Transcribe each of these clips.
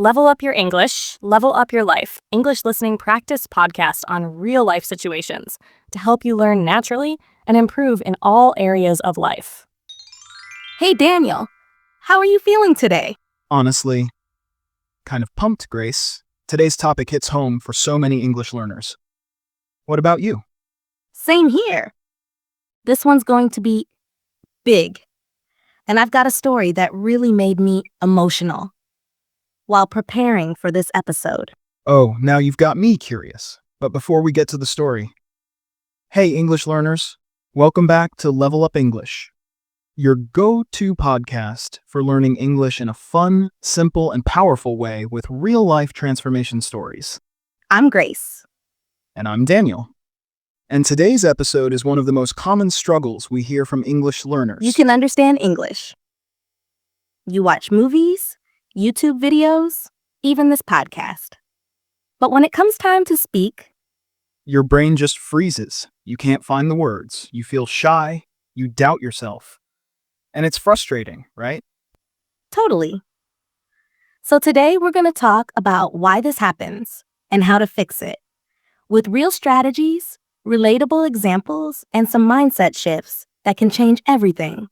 Level Up Your English, Level Up Your Life, English listening practice podcast on real life situations to help you learn naturally and improve in all areas of life. Hey, Daniel, how are you feeling today? Honestly, kind of pumped, Grace. Today's topic hits home for so many English learners. What about you? Same here. This one's going to be big. And I've got a story that really made me emotional while preparing for this episode. Oh, now you've got me curious. But before we get to the story, hey, English learners, welcome back to Level Up English, your go-to podcast for learning English in a fun, simple, and powerful way with real-life transformation stories. I'm Grace. And I'm Daniel. And today's episode is one of the most common struggles we hear from English learners. You can understand English. You watch movies, YouTube videos, even this podcast. But when it comes time to speak, your brain just freezes. You can't find the words. You feel shy. You doubt yourself. And it's frustrating, right? Totally. So today we're going to talk about why this happens and how to fix it, with real strategies, relatable examples, and some mindset shifts that can change everything.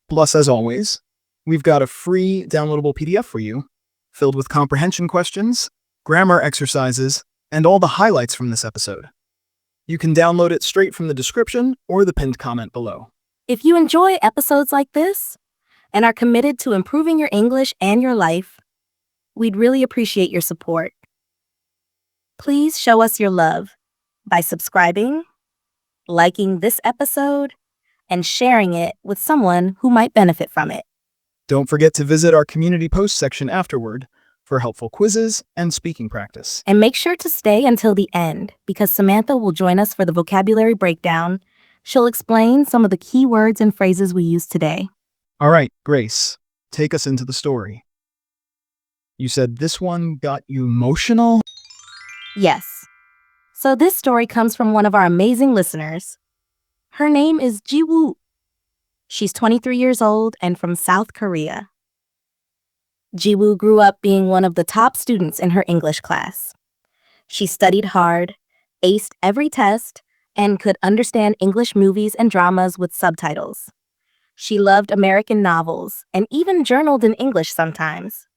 Plus, as always, we've got a free downloadable PDF for you, filled with comprehension questions, grammar exercises, and all the highlights from this episode. You can download it straight from the description or the pinned comment below. If you enjoy episodes like this and are committed to improving your English and your life, we'd really appreciate your support. Please show us your love by subscribing, liking this episode, and sharing it with someone who might benefit from it. Don't forget to visit our community post section afterward for helpful quizzes and speaking practice. And make sure to stay until the end because Samantha will join us for the vocabulary breakdown. She'll explain some of the key words and phrases we use today. All right, Grace, take us into the story. You said this one got you emotional? Yes. So this story comes from one of our amazing listeners. Her name is Jiwoo. She's 23 years old and from South Korea. Jiwoo grew up being one of the top students in her English class. She studied hard, aced every test, and could understand English movies and dramas with subtitles. She loved American novels and even journaled in English sometimes.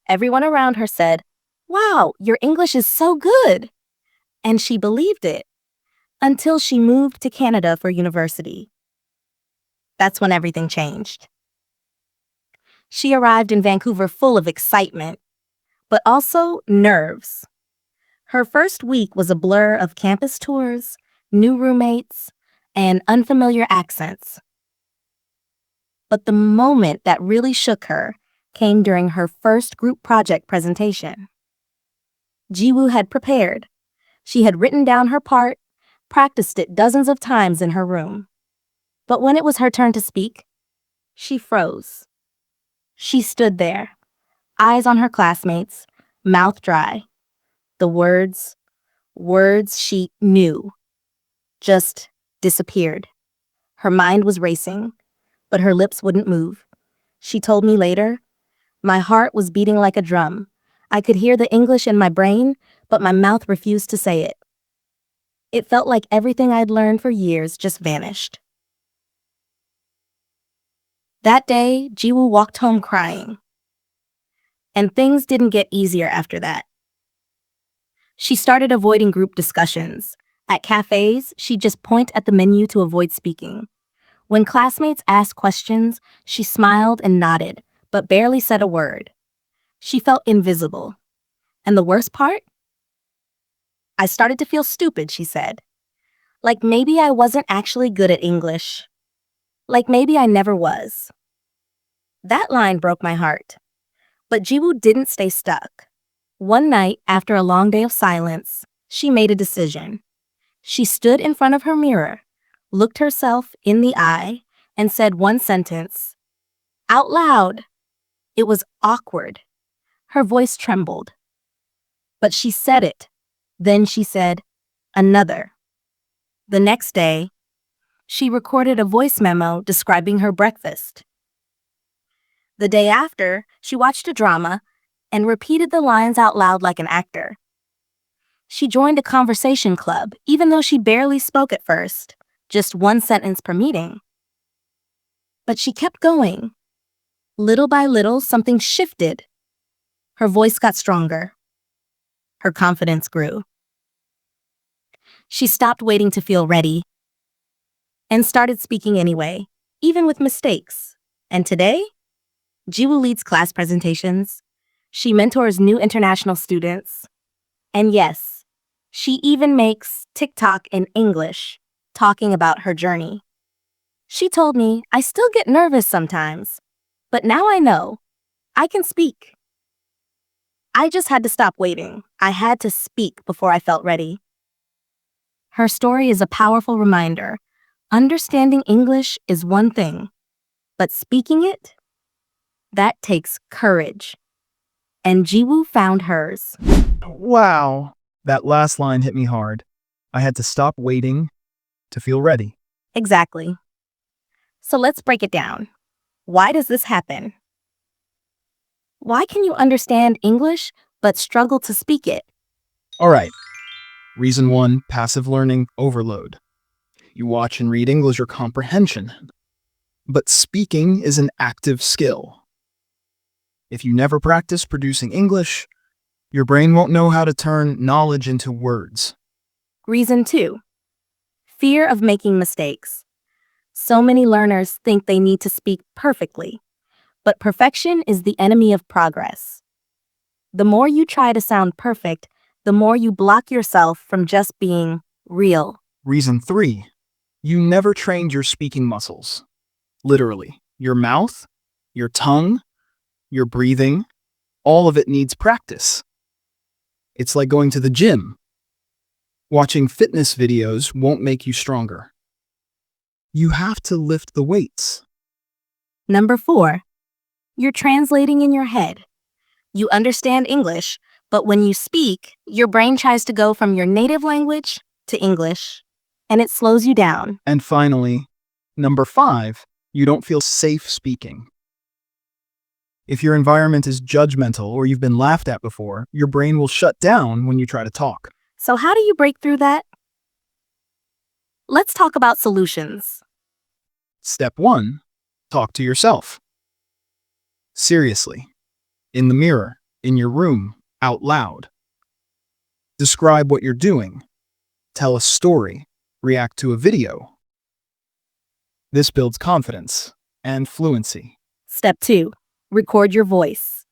Everyone around her said, "Wow, your English is so good." And she believed it until she moved to Canada for university. That's when everything changed. She arrived in Vancouver full of excitement, but also nerves. Her first week was a blur of campus tours, new roommates, and unfamiliar accents. But the moment that really shook her came during her first group project presentation. Jiwoo had prepared. She had written down her part, practiced it dozens of times in her room. But when it was her turn to speak, she froze. She stood there, eyes on her classmates, mouth dry. The words she knew, just disappeared. Her mind was racing, but her lips wouldn't move. She told me later, "My heart was beating like a drum. I could hear the English in my brain, but my mouth refused to say it. It felt like everything I'd learned for years just vanished." That day, Jiwoo walked home crying. And things didn't get easier after that. She started avoiding group discussions. At cafes, she'd just point at the menu to avoid speaking. When classmates asked questions, she smiled and nodded, but barely said a word. She felt invisible. And the worst part? I started to feel stupid, she said. Like maybe I wasn't actually good at English. Like maybe I never was. That line broke my heart. But Jiwoo didn't stay stuck. One night, after a long day of silence, she made a decision. She stood in front of her mirror, looked herself in the eye, and said one sentence, out loud. It was awkward. Her voice trembled. But she said it. Then she said, another. The next day, she recorded a voice memo describing her breakfast. The day after, she watched a drama and repeated the lines out loud like an actor. She joined a conversation club, even though she barely spoke at first, just one sentence per meeting. But she kept going. Little by little, something shifted. Her voice got stronger. Her confidence grew. She stopped waiting to feel ready and started speaking anyway, even with mistakes. And today, Jiwoo leads class presentations. She mentors new international students. And yes, she even makes TikTok in English, talking about her journey. She told me, I still get nervous sometimes, but now I know I can speak. I just had to stop waiting. I had to speak before I felt ready. Her story is a powerful reminder. Understanding English is one thing, but speaking it, that takes courage. And Jiwoo found hers. Wow. That last line hit me hard. I had to stop waiting to feel ready. Exactly. So let's break it down. Why does this happen? Why can you understand English but struggle to speak it? All right. Reason 1, passive learning overload. You watch and read English or comprehension. But speaking is an active skill. If you never practice producing English, your brain won't know how to turn knowledge into words. Reason 2, fear of making mistakes. So many learners think they need to speak perfectly, but perfection is the enemy of progress. The more you try to sound perfect, the more you block yourself from just being real. Reason 3, you never trained your speaking muscles. Literally, your mouth, your tongue, your breathing, all of it needs practice. It's like going to the gym. Watching fitness videos won't make you stronger. You have to lift the weights. Number 4, you're translating in your head. You understand English, but when you speak, your brain tries to go from your native language to English, and it slows you down. And finally, number 5, you don't feel safe speaking. If your environment is judgmental or you've been laughed at before, your brain will shut down when you try to talk. So how do you break through that? Let's talk about solutions. Step 1, talk to yourself. Seriously. In the mirror, in your room, out loud. Describe what you're doing. Tell a story. React to a video. This builds confidence and fluency. Step 2, record your voice.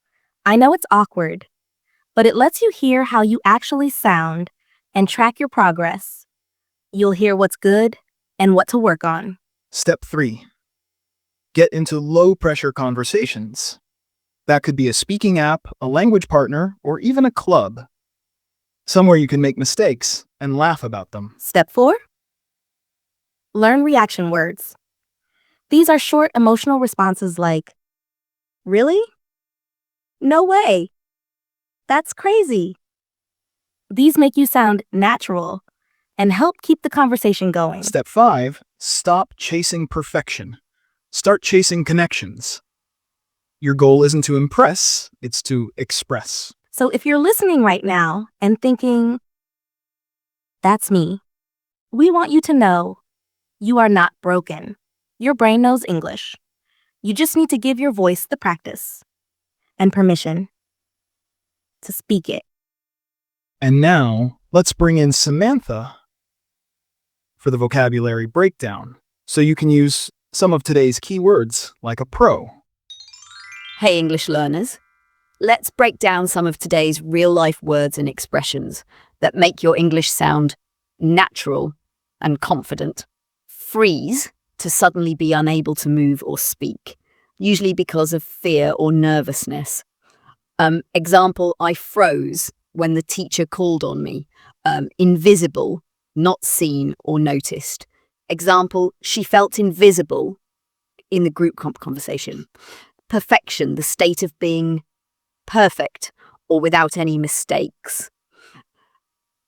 I know it's awkward, but it lets you hear how you actually sound and track your progress. You'll hear what's good and what to work on. Step 3, get into low-pressure conversations. That could be a speaking app, a language partner, or even a club. Somewhere you can make mistakes and laugh about them. Step 4, learn reaction words. These are short emotional responses like, really? No way. That's crazy. These make you sound natural and help keep the conversation going. Step 5, stop chasing perfection. Start chasing connections. Your goal isn't to impress, it's to express. So if you're listening right now and thinking, that's me, we want you to know you are not broken. Your brain knows English. You just need to give your voice the practice and permission to speak it. And now, let's bring in Samantha for the vocabulary breakdown, so you can use some of today's keywords like a pro. Hey English learners, let's break down some of today's real-life words and expressions that make your English sound natural and confident. Freeze, to suddenly be unable to move or speak, usually because of fear or nervousness. Example, I froze when the teacher called on me. Invisible, not seen or noticed. Example, she felt invisible in the group conversation. Perfection, the state of being perfect or without any mistakes.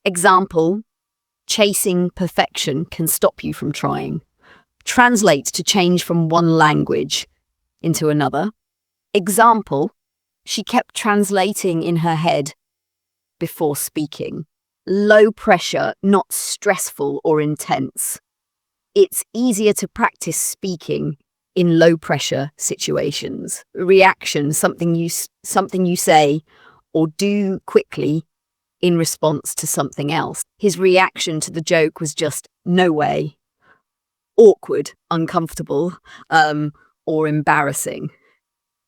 Example, chasing perfection can stop you from trying. Translate, to change from one language into another. Example, She kept translating in her head before speaking. Low pressure, not stressful or intense. It's easier to practice speaking in low pressure situations. Reaction, something you say or do quickly in response to something else. His reaction to the joke was just no way. Awkward, uncomfortable, or embarrassing.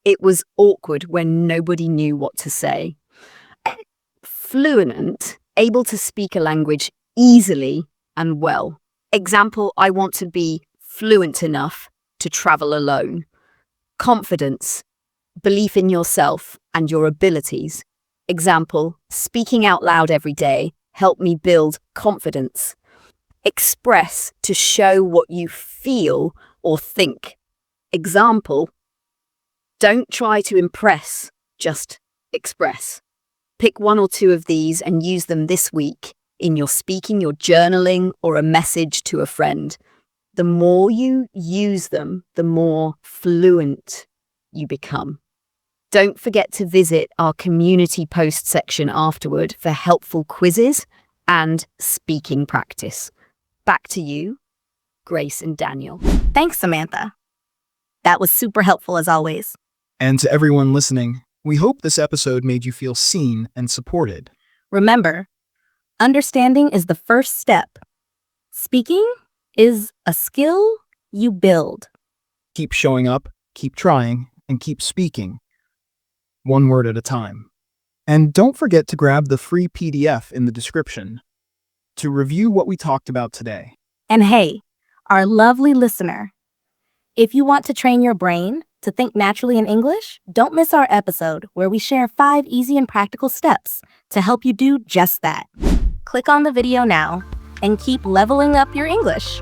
It was awkward when nobody knew what to say. Fluent, able to speak a language easily and well. Example, I want to be fluent enough to travel alone. Confidence, belief in yourself and your abilities. Example, speaking out loud every day helped me build confidence. Express, to show what you feel or think. Example, don't try to impress, just express. Pick one or two of these and use them this week in your speaking, your journaling, or a message to a friend. The more you use them, the more fluent you become. Don't forget to visit our community post section afterward for helpful quizzes and speaking practice. Back to you, Grace and Daniel. Thanks, Samantha. That was super helpful as always. And to everyone listening, we hope this episode made you feel seen and supported. Remember, understanding is the first step. Speaking is a skill you build. Keep showing up, keep trying, and keep speaking. One word at a time. And don't forget to grab the free PDF in the description to review what we talked about today. And hey, our lovely listener, if you want to train your brain to think naturally in English, don't miss our episode where we share 5 easy and practical steps to help you do just that. Click on the video now and keep leveling up your English.